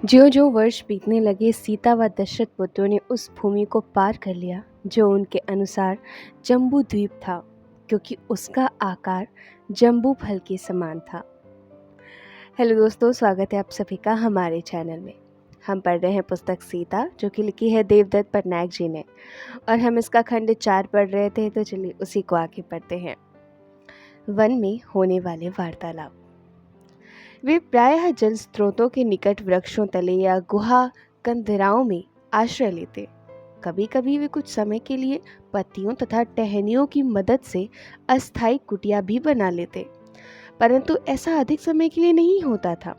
ज्यों-ज्यों वर्ष बीतने लगे, सीता व दशरथ पुत्रों ने उस भूमि को पार कर लिया जो उनके अनुसार जम्बू द्वीप था, क्योंकि उसका आकार जम्बू फल के समान था। हेलो दोस्तों, स्वागत है आप सभी का हमारे चैनल में। हम पढ़ रहे हैं पुस्तक सीता, जो कि लिखी है देवदत्त पटनायक जी ने, और हम इसका खंड 4 पढ़ रहे थे, तो चलिए उसी को आगे पढ़ते हैं। वन में होने वाले वार्तालाप। वे प्रायः जल स्रोतों के निकट वृक्षों तले या गुहा कंदराओं में आश्रय लेते। कभी कभी वे कुछ समय के लिए पत्तियों तथा टहनियों की मदद से अस्थायी कुटिया भी बना लेते, परंतु ऐसा अधिक समय के लिए नहीं होता था।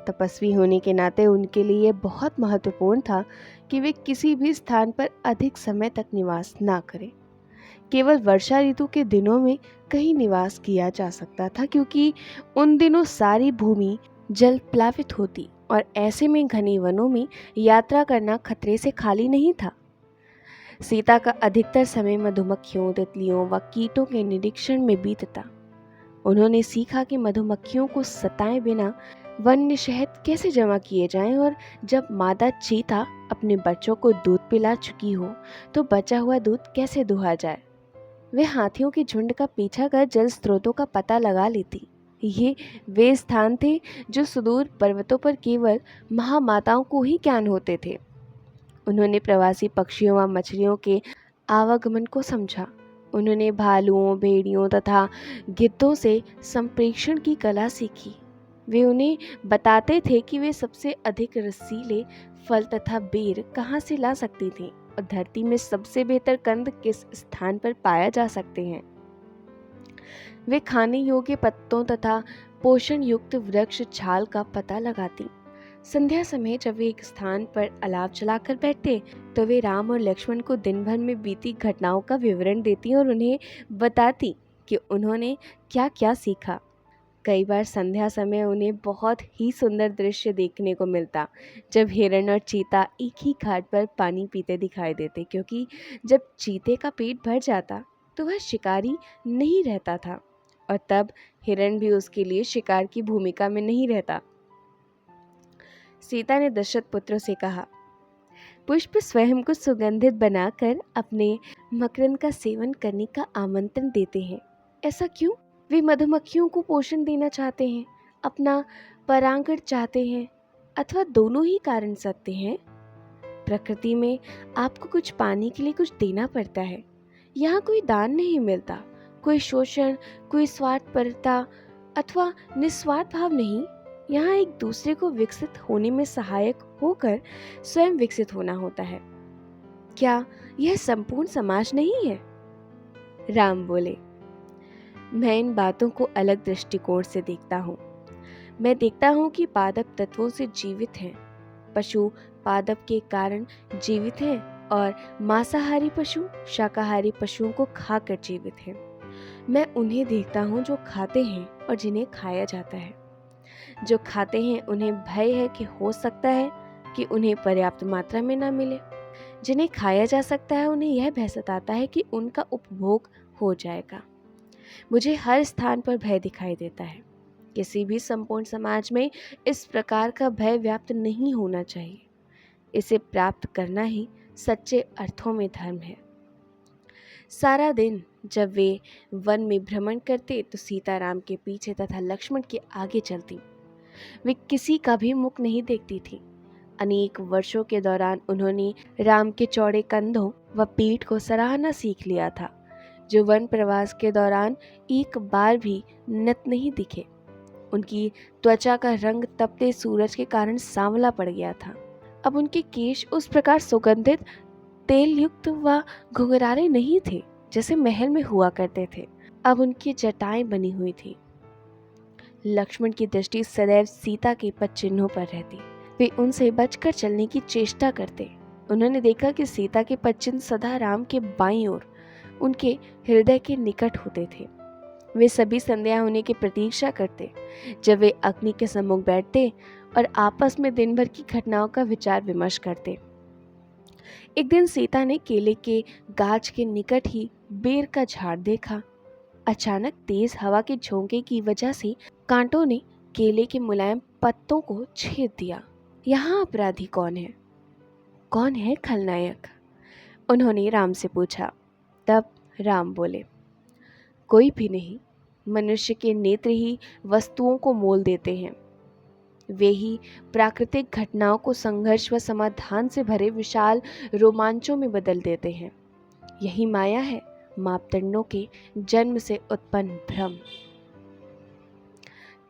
तपस्वी होने के नाते उनके लिए यह बहुत महत्वपूर्ण था कि वे किसी भी स्थान पर अधिक समय तक निवास ना करें। केवल वर्षा ऋतु के दिनों में कहीं निवास किया जा सकता था, क्योंकि उन दिनों सारी भूमि जल प्लावित होती और ऐसे में घने वनों में यात्रा करना खतरे से खाली नहीं था। सीता का अधिकतर समय मधुमक्खियों, तितलियों व कीटों के निरीक्षण में बीतता। उन्होंने सीखा कि मधुमक्खियों को सताए बिना वन्य शहद कैसे जमा किए जाएं, और जब मादा चीता अपने बच्चों को दूध पिला चुकी हो तो बचा हुआ दूध कैसे दुहा जाए। वे हाथियों के झुंड का पीछा कर जल स्रोतों का पता लगा लेती। ये वे स्थान थे जो सुदूर पर्वतों पर केवल महामाताओं को ही ज्ञान होते थे। उन्होंने प्रवासी पक्षियों व मछलियों के आवागमन को समझा। उन्होंने भालुओं, भेड़ियों तथा गिद्धों से संप्रेषण की कला सीखी। वे उन्हें बताते थे कि वे सबसे अधिक रसीले फल तथा बेर कहाँ से ला सकती थीं और धरती में सबसे बेहतर कंद किस स्थान पर पाया जा सकते हैं। वे खाने योग्य पत्तों तथा पोषण युक्त वृक्ष छाल का पता लगाती। संध्या समय जब वे एक स्थान पर अलाव चलाकर बैठते, तो वे राम और लक्ष्मण को दिन भर में बीती घटनाओं का विवरण देती और उन्हें बताती कि उन्होंने क्या क्या सीखा। कई बार संध्या समय उन्हें बहुत ही सुंदर दृश्य देखने को मिलता, जब हिरण और चीता एक ही घाट पर पानी पीते दिखाई देते, क्योंकि जब चीते का पेट भर जाता तो वह शिकारी नहीं रहता था, और तब हिरण भी उसके लिए शिकार की भूमिका में नहीं रहता। सीता ने दशरथ पुत्रों से कहा, पुष्प स्वयं को सुगंधित बनाकर अपने मकरंद का सेवन करने का आमंत्रण देते हैं। ऐसा क्यों? वे मधुमक्खियों को पोषण देना चाहते हैं, अपना परागण चाहते हैं, अथवा दोनों ही कारण सत्य हैं। प्रकृति में आपको कुछ पाने के लिए कुछ देना पड़ता है। यहाँ कोई दान नहीं मिलता, कोई शोषण, कोई स्वार्थपरता अथवा निस्वार्थ भाव नहीं। यहाँ एक दूसरे को विकसित होने में सहायक होकर स्वयं विकसित होना होता है। क्या यह संपूर्ण समाज नहीं है? राम बोले, मैं इन बातों को अलग दृष्टिकोण से देखता हूँ। मैं देखता हूँ कि पादप तत्वों से जीवित हैं। पशु पादप के कारण जीवित हैं और मांसाहारी पशु शाकाहारी पशुओं को खाकर जीवित हैं। मैं उन्हें देखता हूँ जो खाते हैं और जिन्हें खाया जाता है। जो खाते हैं उन्हें भय है कि हो सकता है कि उन्हें पर्याप्त मात्रा में ना मिले। जिन्हें खाया जा सकता है उन्हें यह भय सताता है कि उनका उपभोग हो जाएगा। मुझे हर स्थान पर भय दिखाई देता है। किसी भी संपूर्ण समाज में इस प्रकार का भय व्याप्त नहीं होना चाहिए। इसे प्राप्त करना ही सच्चे अर्थों में धर्म है। सारा दिन जब वे वन में भ्रमण करते तो सीताराम के पीछे तथा लक्ष्मण के आगे चलती। वे किसी का भी मुख नहीं देखती थी। अनेक वर्षों के दौरान उन्होंने राम के चौड़े कंधों व पीठ को सराहना सीख लिया था, जो वन प्रवास के दौरान एक बार भी नत नहीं दिखे। उनकी त्वचा का रंग तपते सूरज के कारण सांवला पड़ गया था। अब उनके केश उस प्रकार सुगंधित, तेल युक्त व घुंघराले नहीं थे जैसे महल में हुआ करते थे। अब उनकी जटाएं बनी हुई थी। लक्ष्मण की दृष्टि सदैव सीता के पद चिन्हों पर रहती। वे उनसे बचकर चलने की चेष्टा करते। उन्होंने देखा कि सीता के पद चिन्ह सदा राम के बाईं ओर उनके हृदय के निकट होते थे। वे सभी संध्या होने की प्रतीक्षा करते, जब वे अग्नि के सम्मुख बैठते और आपस में दिन भर की घटनाओं का विचार विमर्श करते। एक दिन सीता ने केले के गाछ के निकट ही बेर का झाड़ देखा। अचानक तेज हवा के झोंके की वजह से कांटों ने केले के मुलायम पत्तों को छेद दिया। यहाँ अपराधी कौन है? कौन है खलनायक? उन्होंने राम से पूछा। तब राम बोले, कोई भी नहीं। मनुष्य के नेत्र ही वस्तुओं को मोल देते हैं। वे ही प्राकृतिक घटनाओं को संघर्ष व समाधान से भरे विशाल रोमांचों में बदल देते हैं। यही माया है, मापदंडों के जन्म से उत्पन्न भ्रम।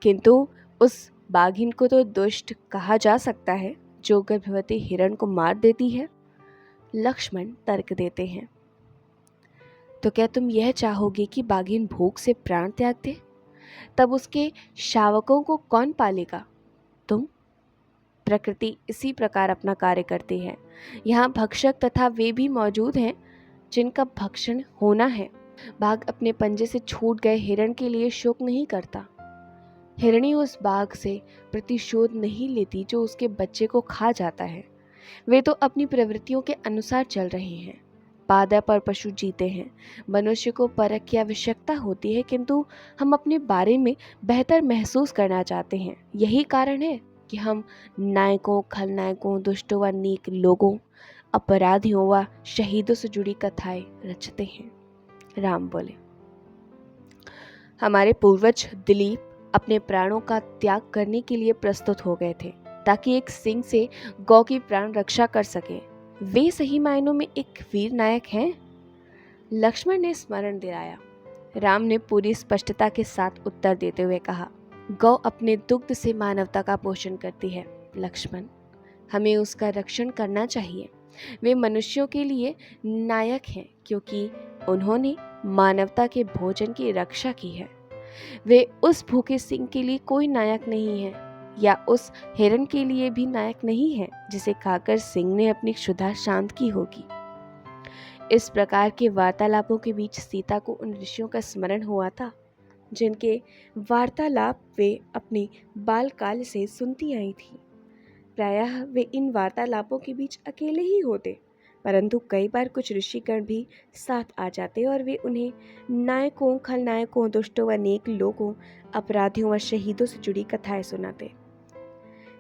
किंतु उस बाघिन को तो दुष्ट कहा जा सकता है जो गर्भवती हिरण को मार देती है। लक्ष्मण तर्क देते हैं। तो क्या तुम यह चाहोगे कि बाघिन भूख से प्राण त्याग दे? तब उसके शावकों को कौन पालेगा? तुम। प्रकृति इसी प्रकार अपना कार्य करती है। यहाँ भक्षक तथा वे भी मौजूद हैं जिनका भक्षण होना है। बाघ अपने पंजे से छूट गए हिरण के लिए शोक नहीं करता। हिरणी उस बाघ से प्रतिशोध नहीं लेती जो उसके बच्चे को खा जाता है। वे तो अपनी प्रवृत्तियों के अनुसार चल रहे हैं। पादप और पशु जीते हैं। मनुष्य को परख की आवश्यकता होती है, किंतु हम अपने बारे में बेहतर महसूस करना चाहते हैं। यही कारण है कि हम नायकों, खलनायकों, दुष्टों व नेक लोगों, अपराधियों व शहीदों से जुड़ी कथाएं रचते हैं। राम बोले, हमारे पूर्वज दिलीप अपने प्राणों का त्याग करने के लिए प्रस्तुत हो गए थे ताकि एक सिंह से गौ की प्राण रक्षा कर सके। वे सही मायनों में एक वीर नायक हैं। लक्ष्मण ने स्मरण दिलाया। राम ने पूरी स्पष्टता के साथ उत्तर देते हुए कहा, गौ अपने दुग्ध से मानवता का पोषण करती है। लक्ष्मण, हमें उसका रक्षण करना चाहिए। वे मनुष्यों के लिए नायक हैं क्योंकि उन्होंने मानवता के भोजन की रक्षा की है। वे उस भूखे सिंह के लिए कोई नायक नहीं है, या उस हिरण के लिए भी नायक नहीं है जिसे खाकर सिंह ने अपनी क्षुधा शांत की होगी। इस प्रकार के वार्तालापों के बीच सीता को उन ऋषियों का स्मरण हुआ था जिनके वार्तालाप वे अपने बालकाल से सुनती आई थी। प्रायः वे इन वार्तालापों के बीच अकेले ही होते, परंतु कई बार कुछ ऋषिगण भी साथ आ जाते और वे उन्हें नायकों, खलनायकों, दुष्टों व नेक लोगों, अपराधियों व शहीदों से जुड़ी कथाएं सुनाते।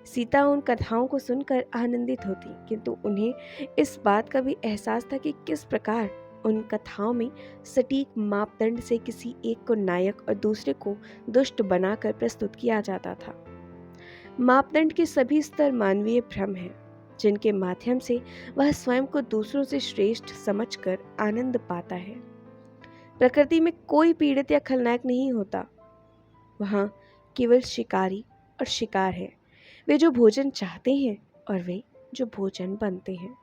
सीता उन कथाओं को सुनकर आनंदित होती, किंतु उन्हें इस बात का भी एहसास था कि किस प्रकार उन कथाओं में सटीक मापदंड से किसी एक को नायक और दूसरे को दुष्ट बनाकर प्रस्तुत किया जाता था। मापदंड के सभी स्तर मानवीय भ्रम हैं, जिनके माध्यम से वह स्वयं को दूसरों से श्रेष्ठ समझकर आनंद पाता है। प्रकृति में कोई पीड़ित या खलनायक नहीं होता। वहाँ केवल शिकारी और शिकार है। वे जो भोजन चाहते हैं और वे जो भोजन बनते हैं।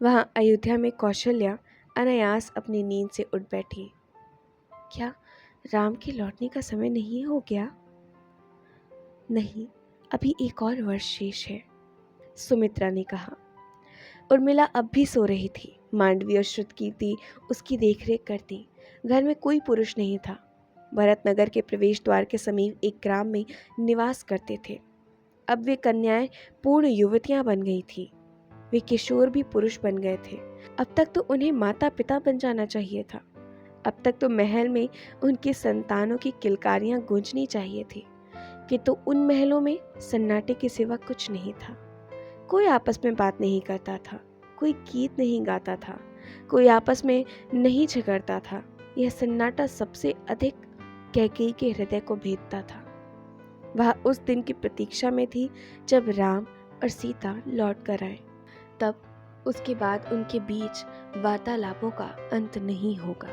वहाँ अयोध्या में कौशल्या अनायास अपनी नींद से उठ बैठी। क्या राम के लौटने का समय नहीं हो गया? नहीं, अभी एक और वर्ष शेष है, सुमित्रा ने कहा। उर्मिला अब भी सो रही थी। मांडवी और श्रुतकीर्ति उसकी देखरेख करती। घर में कोई पुरुष नहीं था। भरतनगर के प्रवेश द्वार के समीप एक ग्राम में निवास करते थे। अब वे कन्याएं पूर्ण युवतियां बन गई थी। वे किशोर भी पुरुष बन गए थे। अब तक तो उन्हें माता पिता बन जाना चाहिए था। अब तक तो महल में उनकी संतानों की किलकारियां गूंजनी चाहिए थी, किंतु उन महलों में सन्नाटे के सिवा कुछ नहीं था। कोई आपस में बात नहीं करता था, कोई गीत नहीं गाता था, कोई आपस में नहीं झगड़ता था। यह सन्नाटा सबसे अधिक कैकेयी के हृदय को भेदता था। वह उस दिन की प्रतीक्षा में थी जब राम और सीता लौट कर आए। तब उसके बाद उनके बीच वार्तालापों का अंत नहीं होगा।